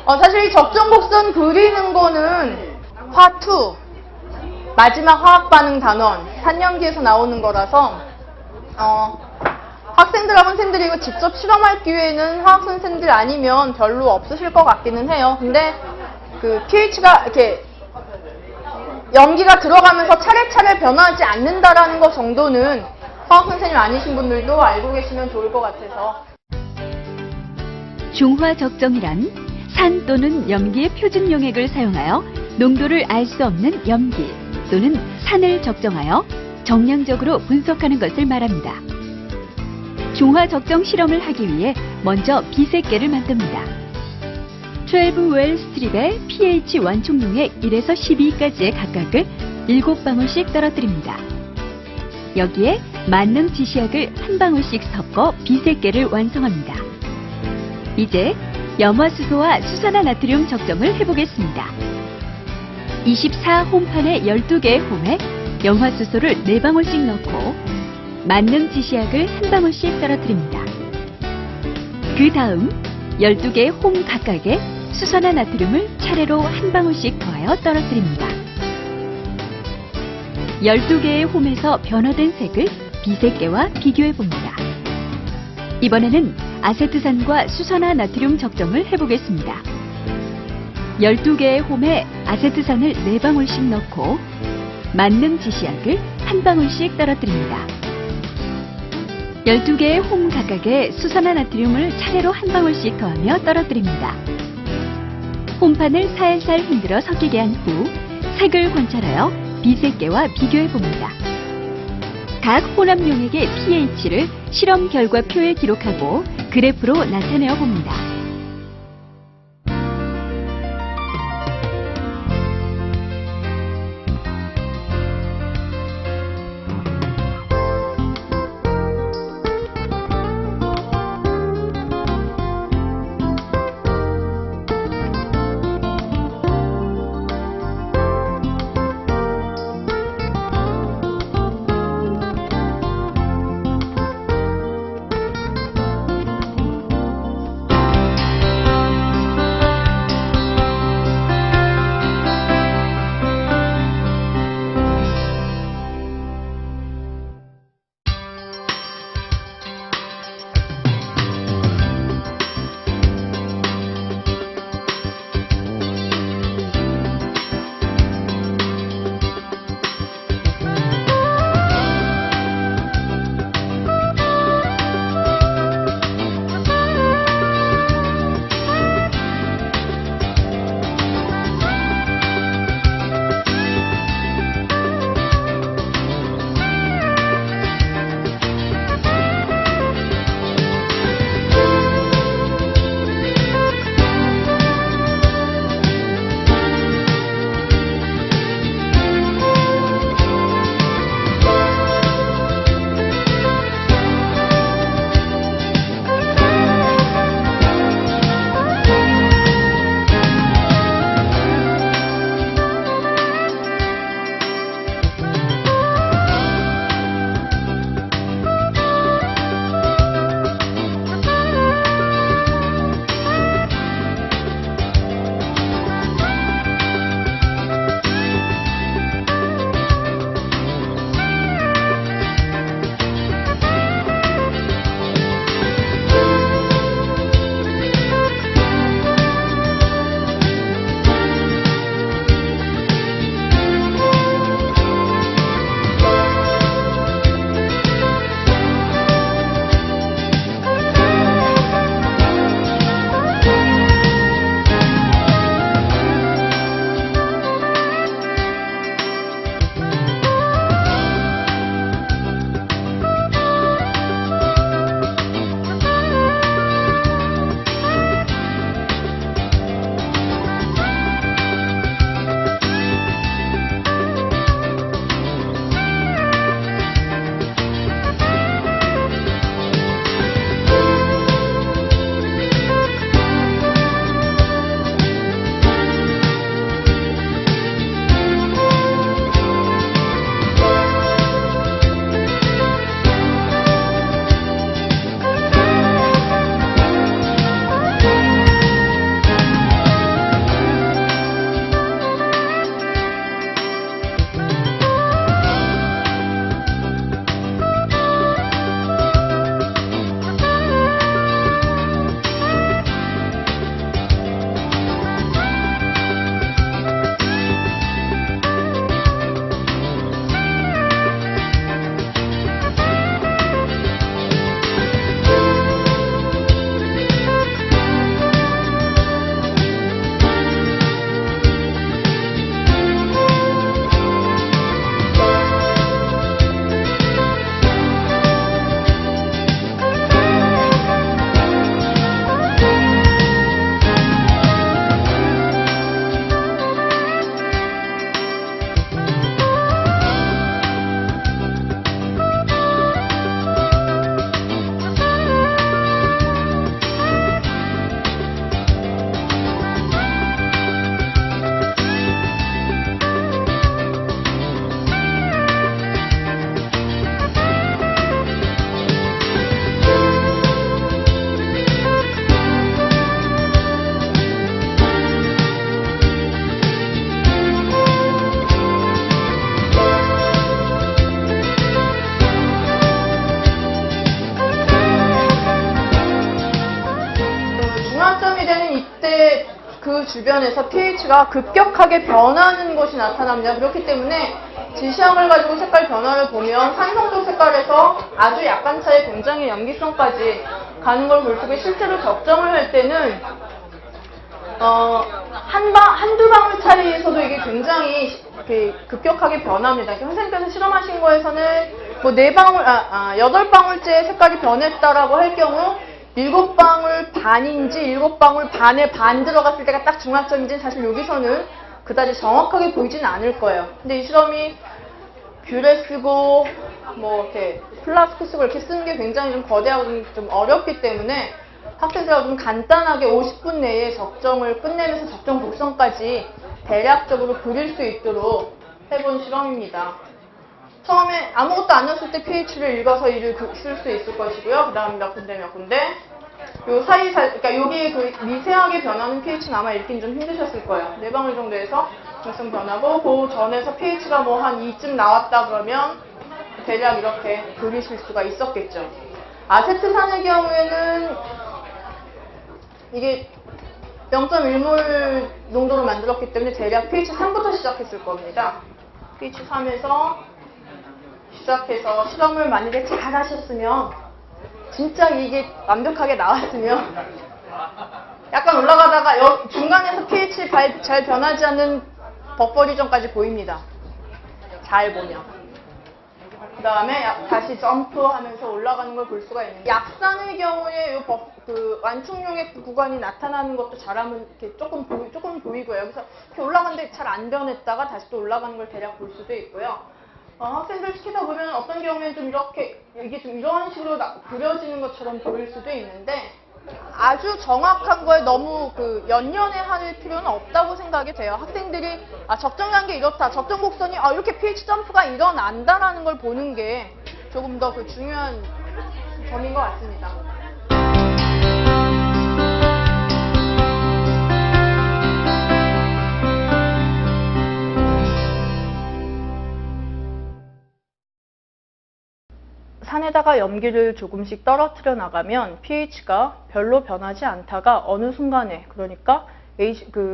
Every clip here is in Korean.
사실 이 적정 곡선 그리는 거는 화2 마지막 화학 반응 단원 4년기에서 나오는 거라서 학생들하고 선생님들이 이거 직접 실험할 기회는 화학 선생님들 아니면 별로 없으실 것 같기는 해요. 근데 그 pH가 이렇게 염기가 들어가면서 차례차례 변하지 않는다라는 것 정도는 화학 선생님 아니신 분들도 알고 계시면 좋을 것 같아서. 중화 적정이란 산 또는 염기의 표준 용액을 사용하여 농도를 알 수 없는 염기 또는 산을 적정하여 정량적으로 분석하는 것을 말합니다. 중화 적정 실험을 하기 위해 먼저 비세개를 만듭니다. 12웰 스트립에 pH 완충 용액 1에서 12까지의 각각을 7방울씩 떨어뜨립니다. 여기에 만능 지시약을 한 방울씩 섞어 비세개를 완성합니다. 이제 염화수소와 수산화나트륨 적정을 해보겠습니다. 24홈판의 12개의 홈에 염화수소를 4방울씩 넣고 만능 지시약을 한 방울씩 떨어뜨립니다. 그 다음 12개의 홈 각각에 수산화나트륨을 차례로 한 방울씩 더하여 떨어뜨립니다. 12개의 홈에서 변화된 색을 비세개와 비교해봅니다. 이번에는 아세트산과 수산화나트륨 적정을 해보겠습니다. 12개의 홈에 아세트산을 4방울씩 넣고 만능 지시약을 한 방울씩 떨어뜨립니다. 12개의 홈 각각에 수산화나트륨을 차례로 한 방울씩 더하며 떨어뜨립니다. 홈판을 살살 흔들어 섞이게 한 후 색을 관찰하여 비세개와 비교해봅니다. 각 혼합 용액의 pH를 실험 결과표에 기록하고 그래프로 나타내어 봅니다. 주변에서 pH가 급격하게 변하는 것이 나타납니다. 그렇기 때문에 지시항을 가지고 색깔 변화를 보면 산성도 색깔에서 아주 약간 차이 굉장히 염기성까지 가는 걸 볼 수 있고, 실제로 적정을 할 때는 한두 방울 차이에서도 이게 굉장히 이렇게 급격하게 변합니다. 선생님께서 실험하신 거에서는 뭐 8방울째 색깔이 변했다라고 할 경우 7방울 반인지 7방울 반에 반 들어갔을 때가 딱 중화점인지 사실 여기서는 그다지 정확하게 보이진 않을 거예요. 근데 이 실험이 뷰레 쓰고 뭐 이렇게 플라스크 쓰고 이렇게 쓰는 게 굉장히 좀 거대하고 좀 어렵기 때문에 학생들하고 좀 간단하게 50분 내에 적정을 끝내면서 적정 곡선까지 대략적으로 그릴 수 있도록 해본 실험입니다. 처음에 아무것도 안 넣었을 때 pH를 읽어서 이를 쓸 수 있을 것이고요. 그 다음 몇 군데 요 그러니까 여기에 그 미세하게 변하는 pH는 아마 읽긴 좀 힘드셨을 거예요. 4방울 정도에서 중성 변하고, 그 전에서 pH가 뭐 한 2쯤 나왔다 그러면 대략 이렇게 그리실 수가 있었겠죠. 아세트산의 경우에는 이게 0.1몰 농도로 만들었기 때문에 대략 pH 3부터 시작했을 겁니다. pH 3에서 시작해서 실험을 만약에 잘 하셨으면, 진짜 이게 완벽하게 나왔으면 약간 올라가다가 중간에서 pH 잘 변하지 않는 버퍼 리전까지 보입니다. 잘 보면. 그 다음에 다시 점프하면서 올라가는 걸 볼 수가 있는데, 약산의 경우에 그 완충용의 구간이 나타나는 것도 잘하면 이렇게 조금 보이고요. 여기서 이렇게 올라가는데 잘 안 변했다가 다시 또 올라가는 걸 대략 볼 수도 있고요. 학생들 시키다 보면 어떤 경우에는 좀 이게 좀 이런 식으로 그려지는 것처럼 보일 수도 있는데, 아주 정확한 거에 너무 연연해 할 필요는 없다고 생각이 돼요. 학생들이 적정한 게 이렇다, 적정 곡선이 이렇게 pH 점프가 일어난다라는 걸 보는 게 조금 더 중요한 점인 것 같습니다. 산에다가 염기를 조금씩 떨어뜨려 나가면 pH가 별로 변하지 않다가 어느 순간에, 그러니까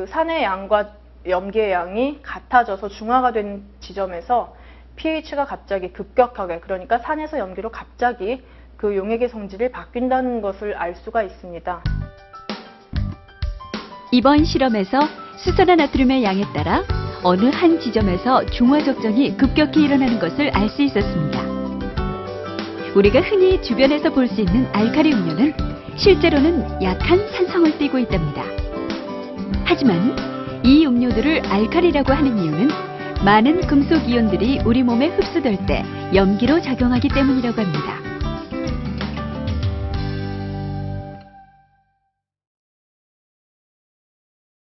산의 양과 염기의 양이 같아져서 중화가 된 지점에서 pH가 갑자기 급격하게, 그러니까 산에서 염기로 갑자기 그 용액의 성질이 바뀐다는 것을 알 수가 있습니다. 이번 실험에서 수산화나트륨의 양에 따라 어느 한 지점에서 중화 적정이 급격히 일어나는 것을 알 수 있었습니다. 우리가 흔히 주변에서 볼 수 있는 알칼리 음료는 실제로는 약한 산성을 띠고 있답니다. 하지만 이 음료들을 알칼리라고 하는 이유는 많은 금속 이온들이 우리 몸에 흡수될 때 염기로 작용하기 때문이라고 합니다.